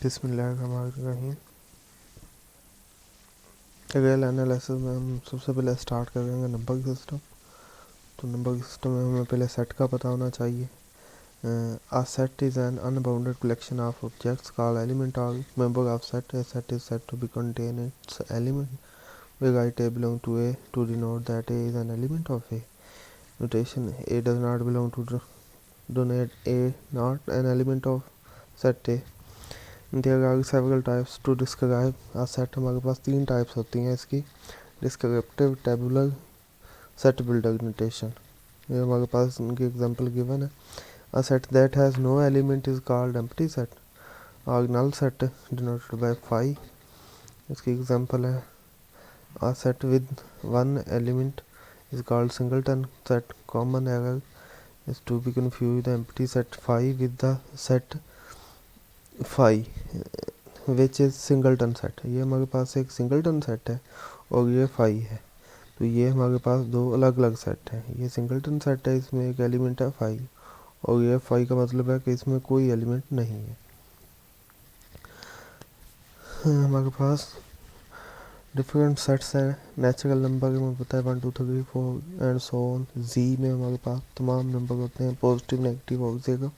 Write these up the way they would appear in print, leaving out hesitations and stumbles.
बिस्मिल्लाहिर्रहमानिर्रहीम। Real analysis में हम सबसे पहले स्टार्ट करेंगे नंबर सिस्टम। तो नंबर सिस्टम में हमें पहले सेट का पता होना चाहिए। A set is an unbounded collection of objects called element or member of set. A set is said to be contain its element. We write A belong to A to denote that A is an element of A. Notation: A does not belong to denote A not an element of set A. There are several types to describe a set. हमारे पास 3 types होती हैं इसकी: descriptive, tabular, set builder notation. ये हमारे पास इनकी example given है। A set that has no element is called empty set or null set denoted by phi. इसकी example है A set with one element is called singleton set. Common error is to be confused the empty set phi with the set phi which is singleton set. ये हमारे पास एक singleton set है और ये phi है। तो ये हमारे पास दो अलग अलग सेट हैं। ये सिंगलटन सेट है, इसमें एक एलिमेंट है फाई, और ये फाई का मतलब है कि इसमें कोई एलिमेंट नहीं है। हमारे पास डिफरेंट सेट्स हैं। नेचुरल नंबर में पता है 1 2 3 4 एंड सो ऑन। जी में हमारे पास तमाम नंबर होते हैं, पॉजिटिव, नेगेटिव और जीरो।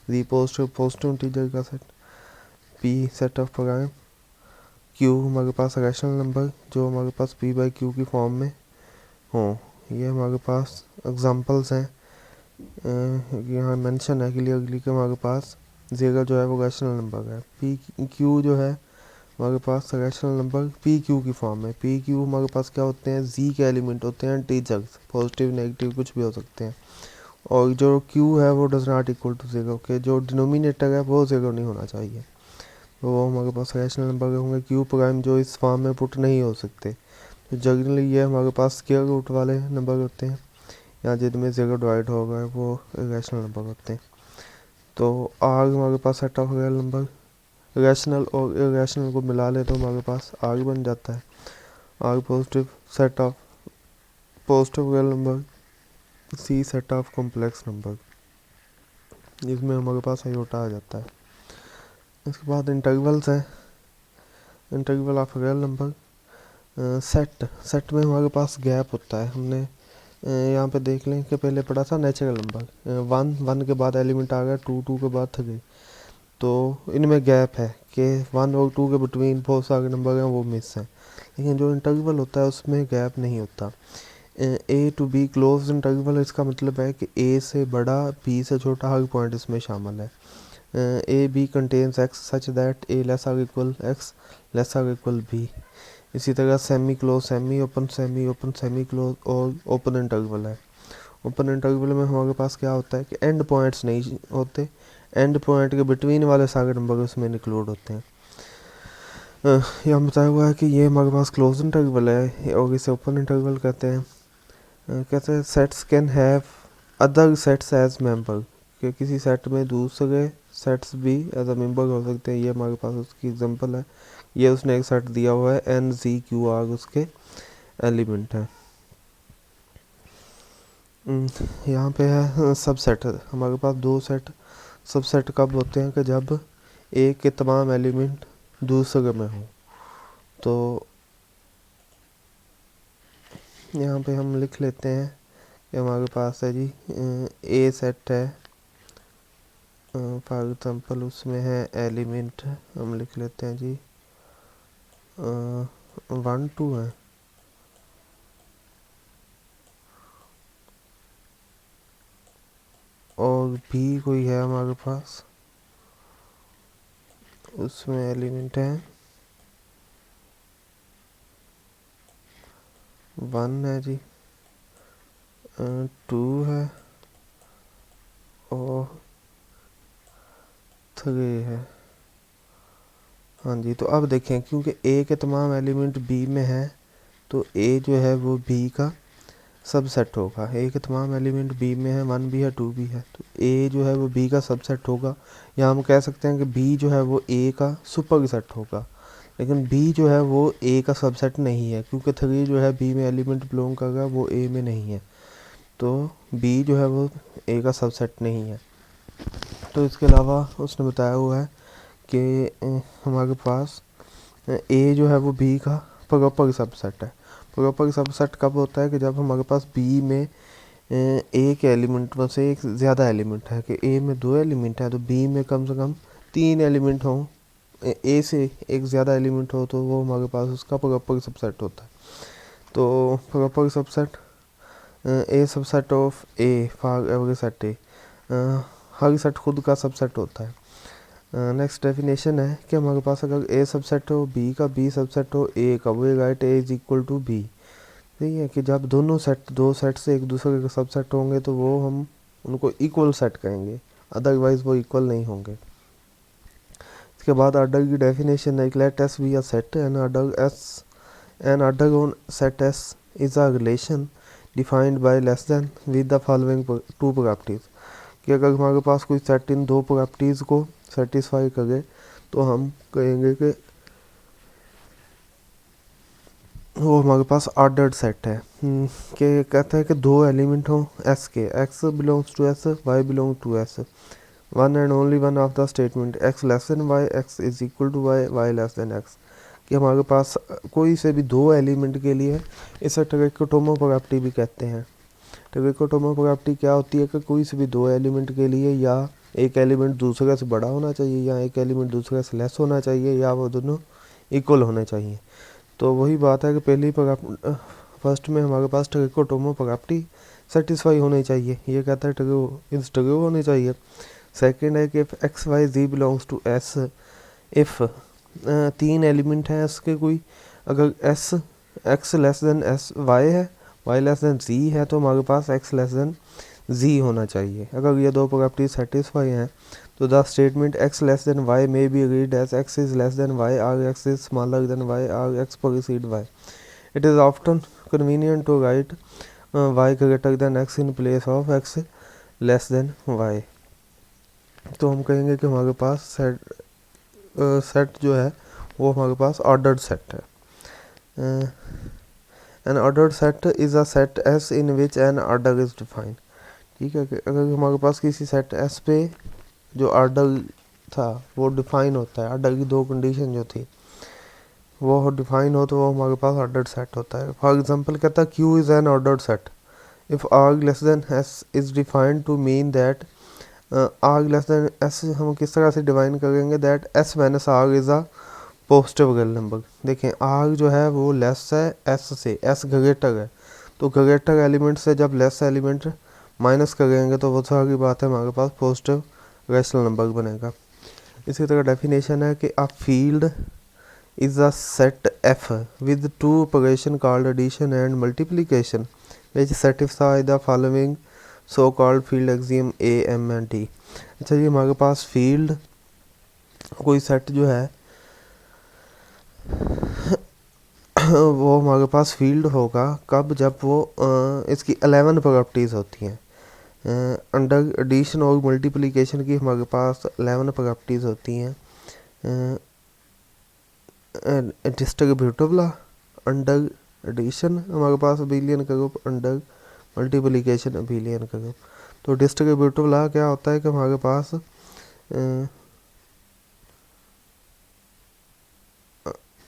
जी पॉजिटिव इंटीजर का set. P set of prime. Q हमारे पास रैशनल नंबर जो हमारे पास पी बाई क्यू की फॉर्म में हो। ये हमारे पास एग्जांपल्स हैं। यहाँ मेंशन है क्लियरली कि हमारे पास जीरो जो है वो रैशनल नंबर है। पी क्यू जो है हमारे पास रैशनल नंबर पी क्यू की फॉर्म में। पी क्यू हमारे पास क्या होते हैं, जी के एलिमेंट होते हैं, इंटीजर्स, पॉजिटिव नेगेटिव कुछ भी हो सकते हैं। और जो क्यू है वो does not equal to zero के, जो डिनोमिनेटर है वो जीरो नहीं होना चाहिए। तो वो हमारे पास रैशनल नंबर होंगे क्यू प्राइम जो इस फॉर्म में पुट नहीं हो सकते। तो जनरली ये हमारे पास स्क्वायर रूट वाले नंबर होते हैं, या जिनमें जीरो डिवाइड होगा वो रैशनल नंबर होते हैं। तो आर हमारे पास set of real number, rational और इरेशनल को मिला ले तो हमारे पास आर बन जाता है। R positive set of positive real number. C set of complex number, इसमें हमारे पास आयोटा आ जाता है। इसके बाद इंटरवल्स हैं। Interval of real number. Set में हमारे पास गैप होता है। हमने यहाँ पे देख लें कि पहले पढ़ा था नेचुरल नंबर, 1 के बाद एलिमेंट आ गया, 2 के बाद 3। तो इनमें गैप है कि 1 और 2 के बिटवीन बहुत सारे नंबर हैं वो मिस हैं। लेकिन जो इंटरवल होता है उसमें गैप नहीं होता। ए टू बी क्लोज इंटरवल, इसका मतलब है कि ए से बड़ा बी से छोटा हर पॉइंट इसमें शामिल है। A b contains x such that a less or equal x less or equal b. इसी तरह semi close, semi open semi close और ओपन इंटरवल है। ओपन इंटरवल में हमारे पास क्या होता है कि एंड पॉइंट्स नहीं होते, एंड पॉइंट के बिटवीन वाले सारे नंबर उसमें इंक्लूड होते हैं। यहाँ बताया हुआ है कि ये हमारे पास क्लोज इंटरवल है और इसे ओपन इंटरवल कहते हैं। कहते हैं sets can have other sets as member, कि किसी सेट में दूसरे सेट्स भी एज अ मेंबर हो सकते हैं। ये हमारे पास उसकी एग्जांपल है। ये उसने एक सेट दिया हुआ है एन जी क्यू आर, उसके एलिमेंट है। यहाँ पे है सबसेट। हमारे पास 2 सेट। सबसेट कब होते हैं कि जब एक के तमाम एलिमेंट दूसरे में हो। तो यहाँ पे हम लिख लेते हैं कि हमारे पास है जी ए सेट है, फॉर एग्जांपल उसमें है एलिमेंट, हम लिख लेते हैं जी 1 2 है, और भी कोई है हमारे पास उसमें एलिमेंट है 1 है जी, 2 है और 3 है। हाँ जी, तो अब देखें क्योंकि ए के तमाम एलिमेंट बी में है तो ए जो है वो बी का सबसेट होगा। ए के तमाम एलिमेंट बी में है, 1 भी है 2 भी है, तो ए जो है वो बी का सबसेट होगा। या हम कह सकते हैं कि बी जो है वो ए का सुपर सेट होगा। लेकिन बी जो है वो ए का सबसेट नहीं है क्योंकि 3 जो है बी में एलिमेंट बिलोंग कर रहा है, वो ए में नहीं है। तो बी जो है वो ए का सबसेट नहीं है। तो इसके अलावा उसने बताया हुआ है कि हमारे पास ए जो है वो बी का प्रॉपर सबसेट है। प्रॉपर सबसेट कब होता है कि जब हमारे पास बी में एक एलिमेंट में से एक ज़्यादा एलिमेंट है, कि ए में 2 एलिमेंट है तो बी में कम से कम 3 एलिमेंट हों, ए से एक ज़्यादा एलिमेंट हो तो वो हमारे पास उसका प्रॉपर सबसेट होता है। तो proper subset A subset of A for every set A, her set खुद का सबसेट होता है। नेक्स्ट डेफिनेशन है कि हमारे पास अगर ए सबसेट हो बी का, बी सबसेट हो ए का, वो right A is equal to B. ठीक है कि जब दो सेट से एक दूसरे के सबसेट होंगे तो वो हम उनको इक्वल सेट कहेंगे, अदरवाइज वो इक्वल नहीं होंगे। इसके बाद अडर की डेफिनेशन है, let S be a set and order on set S is a relation defined by less than with the following 2 properties. कि अगर हमारे पास कोई सेट इन 2 प्रॉपर्टीज को सेटिस्फाई करे तो हम कहेंगे कि वो हमारे पास ऑर्डर्ड सेट है। कि कहता है कि 2 एलिमेंट हो एस के, x belongs to S, y belong to S, one and only one of the statement x less than y, x is equal to y, y less than x. कि हमारे पास कोई से भी 2 एलिमेंट के लिए इसे ट्राइकोटोमो प्रॉपर्टी भी कहते हैं। ट्राइकोटोमो प्रॉपर्टी क्या होती है कि कोई से भी 2 एलिमेंट के लिए या एक एलिमेंट दूसरे से बड़ा होना चाहिए या एक एलिमेंट दूसरे से लेस होना चाहिए या वो दोनों इक्वल होने चाहिए। तो वही बात है कि पहली फर्स्ट में हमारे पास ट्राइकोटोमो प्रॉपर्टी सेटिस्फाई होनी चाहिए, ये कहता है ट्रू होनी चाहिए। सेकंड है कि x y z belongs to S, if 3 element हैं एस के कोई, अगर S x less than S y है, वाई लेस देन जी है तो हमारे पास एक्स लेस देन जी होना चाहिए। अगर ये 2 प्रॉपर्टी सेटिस्फाई हैं तो the statement x less than y may be read as x is less than y और x is smaller than y और x preceded Y. It is often convenient to write y greater than x in place of x less than y. तो हम कहेंगे कि हमारे पास set जो है वो हमारे पास ऑर्डर्ड सेट है। N ordered set is a set S in which N order is defined. ठीक है कि अगर हमारे पास किसी सेट एस पे जो ऑर्डर था वो डिफाइन होता है, ऑर्डर की 2 कंडीशन जो थी वो डिफाइन हो तो वो हमारे पास ऑर्डर्ड सेट होता है। फॉर एग्जांपल कहता है Q is an ordered set if r less than s is defined to mean that r less than s हम किस तरह से डिफाइन करेंगे, that s minus r is a positive real number. देखें r जो है वो लेस है एस से, एस ग्रेटर है, तो ग्रेटर एलिमेंट से जब लेस एलिमेंट माइनस करेंगे तो वो सारी बात है हमारे पास पॉजिटिव रैशनल नंबर बनेगा। इसी तरह डेफिनेशन है कि a field is a set F with 2 operation called addition and multiplication which satisfy the following so called field axiom A M and D. अच्छा जी हमारे पास फील्ड कोई सेट जो है वो हमारे पास फील्ड होगा कब, जब वो इसकी 11 प्रॉपर्टीज़ होती हैं। अंडर एडिशन और मल्टीप्लिकेशन की हमारे पास 11 प्रॉपर्टीज़ होती हैं। डिस्ट्रीब्यूटिव लॉ, अंडर एडिशन हमारे पास अबेलियन का ग्रुप, अंडर मल्टीप्लिकेशन अबेलियन का ग्रुप। तो डिस्ट्रीब्यूटिव लॉ क्या होता है कि हमारे पास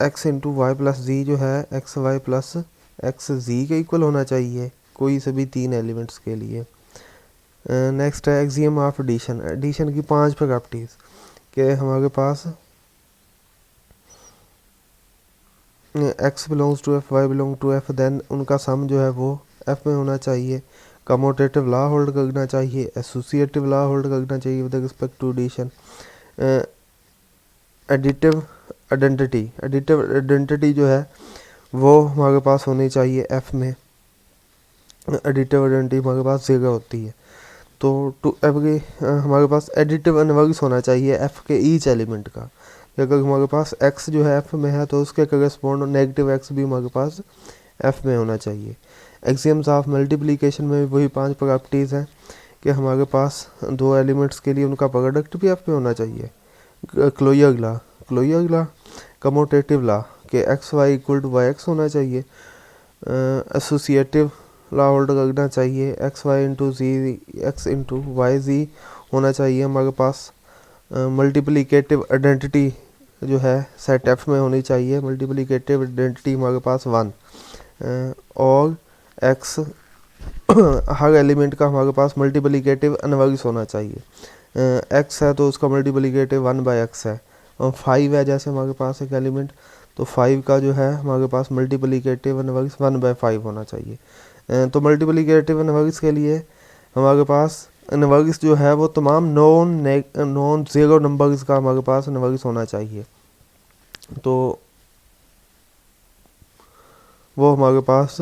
एक्स इंटू वाई प्लस जी जो है एक्स वाई प्लस एक्स जी के इक्वल होना चाहिए कोई से भी 3 एलिमेंट्स के लिए। नेक्स्ट है एक्सियम ऑफ एडिशन, एडिशन की 5 प्रॉपर्टीज़ के हमारे पास x belongs to F, y belong to F, then उनका सम जो है वो एफ में होना चाहिए, कमोटेटिव लॉ होल्ड करना चाहिए, एसोसिएटिव लॉ होल्ड करना चाहिए with respect to addition. Additive identity जो है वो हमारे पास होनी चाहिए एफ में, एडिटिव आइडेंटिटी हमारे पास 0 होती है। तो टू एवरी हमारे पास एडिटिव इनवर्स होना चाहिए एफ के ईच एलिमेंट का। अगर हमारे पास एक्स जो है एफ में है तो उसके करस्पॉन्ड नेगेटिव एक्स भी हमारे पास एफ में होना चाहिए। एक्सियम्स ऑफ मल्टीप्लिकेशन में भी वही 5 प्रॉपर्टीज़ हैं कि हमारे पास 2 एलिमेंट्स के लिए उनका प्रोडक्ट भी एफ में होना चाहिए। क्लोयर लॉ, कमोटेटिव लॉ के x y equal to y x होना चाहिए, एसोसिएटिव लॉ होल्ड करना चाहिए, x y into z x into y z होना चाहिए हमारे पास, मल्टीप्लिकेटिव आइडेंटिटी जो है सेट एफ में होनी चाहिए। मल्टीप्लिकेटिव आइडेंटिटी हमारे पास 1 और एक्स हर एलिमेंट का हमारे पास मल्टीप्लिकेटिव अनवर्गस होना चाहिए। एक्स है तो उसका मल्टीप्लिकेटिव 1/x है, और 5 है जैसे हमारे पास एक एलिमेंट, तो 5 का जो है हमारे पास मल्टीप्लिकेटिव अनवर्गस 1/5 होना चाहिए। तो मल्टीप्लिकेटिव अनवर्गस के लिए हमारे पास अनवर्गस जो है वो तमाम नॉन ज़ीरो नंबर्स का हमारे पास अनवर्गस होना चाहिए। तो वो हमारे पास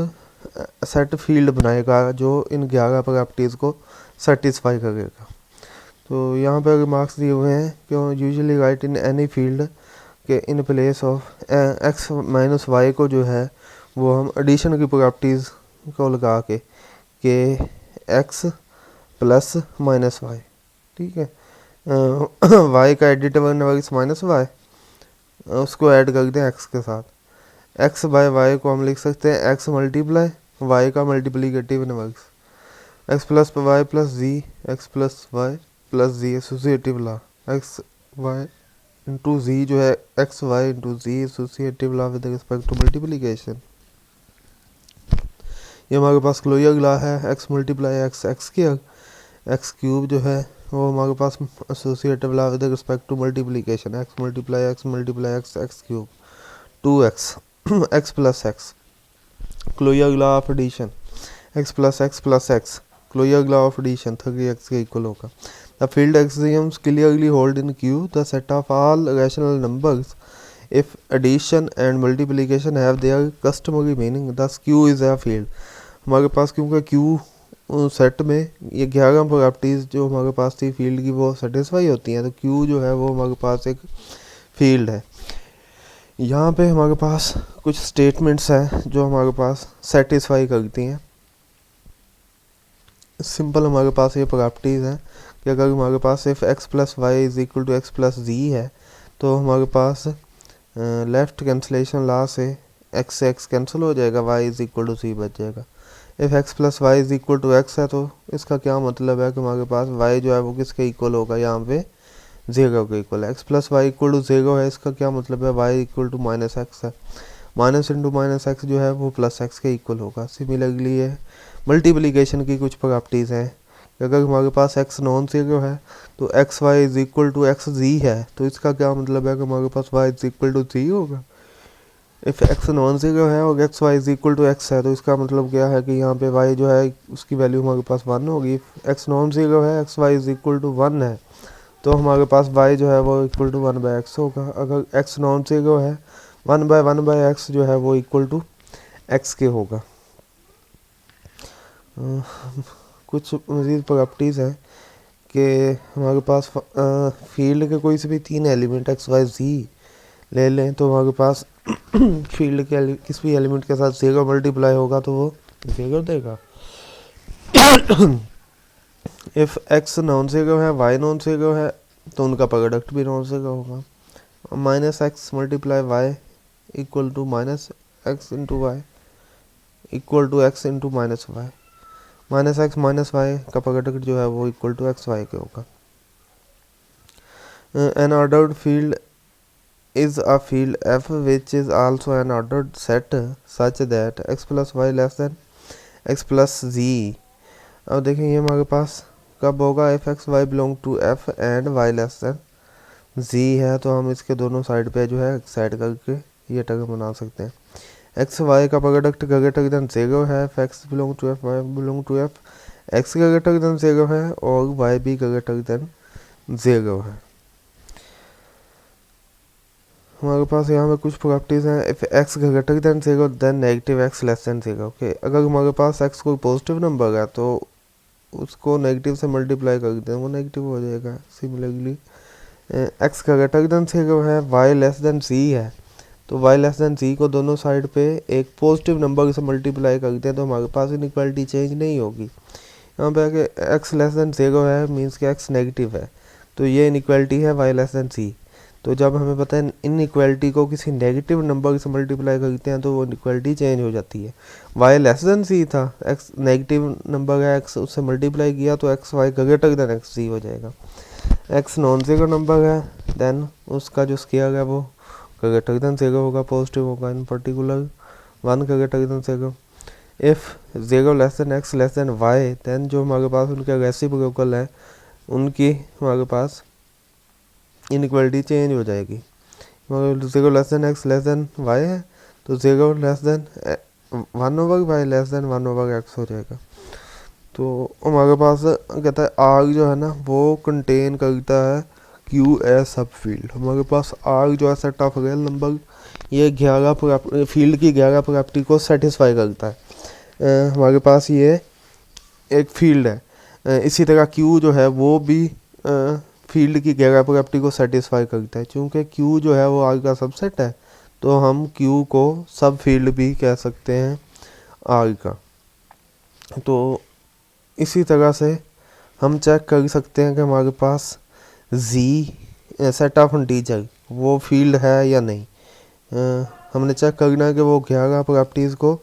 सेट फील्ड बनाएगा जो इन 11 प्रॉपर्टीज़ को सेटिस्फाई करेगा। तो यहाँ पे रिमार्क्स दिए हुए हैं कि usually right in any field के in place of x minus y को जो है वो हम एडिशन की प्रॉपर्टीज़ को लगा के एक्स प्लस माइनस वाई, ठीक है, वाई का एडिटिव अनवर्गस माइनस वाई, उसको ऐड कर दें एक्स के साथ। एक्स बाय वाई को हम लिख सकते हैं एक्स मल्टीप्लाई वाई का multiplicative inverse, x plus y plus z, x plus y plus z associative law, x y into z जो है x y into z associative law with respect to multiplication. ये हमारे पास closure law है, x multiply x x square, x cube जो है वो हमारे पास associative law with respect to multiplication, x multiply x x cube 2x x plus x, closure law of addition, x plus x closure law of addition 3x के equal होगा। The field axioms clearly hold in Q the set of all rational numbers if addition and multiplication have their customary meaning, thus Q is a field। हमारे पास क्योंकि Q set में ये 11 properties जो हमारे पास थी field की वो सेटिस्फाई होती हैं, तो Q जो है वो हमारे पास एक फील्ड है। यहाँ पे हमारे पास कुछ स्टेटमेंट्स हैं जो हमारे पास सेटिस्फाई करती हैं। सिंपल हमारे पास ये प्रॉपर्टीज़ हैं कि अगर हमारे पास if x plus y is equal to x plus z है तो हमारे पास लेफ़्ट कैंसलेशन लॉ से एक्स से एक्स कैंसिल हो जाएगा, y is equal to C बच जाएगा। If x plus y is equal to x है तो इसका क्या मतलब है कि हमारे पास वाई जो है वो किसके इक्वल होगा, यहाँ पे 0 के इक्वल है। X plus y equal to 0 है, इसका क्या मतलब है, y equal to minus x है, माइनस इंटू माइनस एक्स जो है वो प्लस एक्स के इक्वल होगा। सिमिलरली ये मल्टीप्लिकेशन की कुछ प्रॉपर्टीज़ हैं, अगर हमारे पास एक्स नॉन ज़ीरो है तो x y is equal to x z है, तो इसका क्या मतलब है कि हमारे पास y is equal to z होगा। इफ़ एक्स नॉन ज़ीरो है और x y is equal to x है तो इसका मतलब क्या है कि यहाँ पे वाई जो है उसकी वैल्यू हमारे पास 1 होगी। एक्स नॉन ज़ीरो है, x y is equal to 1 है, तो हमारे पास y जो है वो इक्वल टू 1/x होगा। अगर x नॉन ज़ीरो है 1/1/x जो है वो इक्वल टू x के होगा। कुछ मज़ीद प्रॉपर्टीज़ हैं कि हमारे पास फील्ड के कोई से भी 3 एलिमेंट x y z ले लें तो हमारे पास फील्ड के किसी भी एलिमेंट के साथ 0 मल्टीप्लाई होगा तो वो 0 देगा। इफ़ एक्स नॉन ज़ीरो है, वाई नॉन ज़ीरो है, तो उनका प्रोडक्ट भी नॉन ज़ीरो होगा। Minus x multiply y equal to minus x into y equal to x into minus y, minus x minus y का प्रोडक्ट जो है वो इक्वल टू एक्स वाई के होगा। An ordered field is a field f which is also an ordered set such that x plus y less than x plus z। अब देखें ये हमारे पास कब होगा, F x y belong to F and y less than z है, तो हम इसके दोनों साइड पे जो है साइड करके ये टर्म बना सकते हैं। एक्स वाई का प्रोडक्ट ग्रेटर देन 0 है, F x belong to F y belong to F, x greater than 0 है और वाई भी ग्रेटर देन 0 है। हमारे पास यहाँ पे कुछ प्रॉपर्टीज़ हैं। If x greater than 0 then negative x less than 0। Okay, अगर हमारे पास एक्स कोई पॉजिटिव नंबर है तो उसको नेगेटिव से मल्टीप्लाई कर दें वो नेगेटिव हो जाएगा। सिमिलरली एक्स ग्रेटर देन 0 है, वाई लेस देन सी है, तो वाई लेस देन सी को दोनों साइड पे एक पॉजिटिव नंबर से मल्टीप्लाई करते हैं तो हमारे पास इनइक्वालिटी चेंज नहीं होगी। यहाँ पे आके एक्स लेस देन 0 है मीन्स कि एक्स नेगेटिव है, तो ये इनइक्वालिटी है वाई लेस देन सी। तो जब हमें पता है इनइक्वालिटी को किसी नेगेटिव नंबर से मल्टीप्लाई करते हैं तो वो इनइक्वालिटी चेंज हो जाती है। वाई लेस देन सी था, एक्स नेगेटिव नंबर है, एक्स उससे मल्टीप्लाई किया तो x y greater than x C हो जाएगा। एक्स नॉन ज़ीरो नंबर है, देन उसका जो स्केयर है वो ग्रेटर देन ज़ीरो होगा, पॉजिटिव होगा, in particular 1 greater than zero. If zero less than x less than y, then जो हमारे पास उनके रेसिप्रोकल है उनकी हमारे पास इनइक्वालिटी चेंज हो जाएगी। Zero less than x less than y है तो zero less than 1/y less than 1/x हो जाएगा। तो हमारे पास कहता है आर जो है ना वो कंटेन करता है क्यू एज सब फील्ड। हमारे पास आर जो है सेट ऑफ रियल नंबर, ये 11 फील्ड की 11 प्रॉपर्टी को सेटिस्फाई करता है। हमारे पास ये एक फील्ड है। इसी तरह क्यू जो है वो भी फील्ड की 11 प्रॉपर्टी को सेटिस्फाई करता है। चूँकि क्यू जो है वो आर का सबसेट है तो हम क्यू को सब फील्ड भी कह सकते हैं आर का। तो इसी तरह से हम चेक कर सकते हैं कि हमारे पास जी सेट ऑफ इंटीजर वो फील्ड है या नहीं। हमने चेक करना है कि वो 11 प्रॉपर्टीज़ को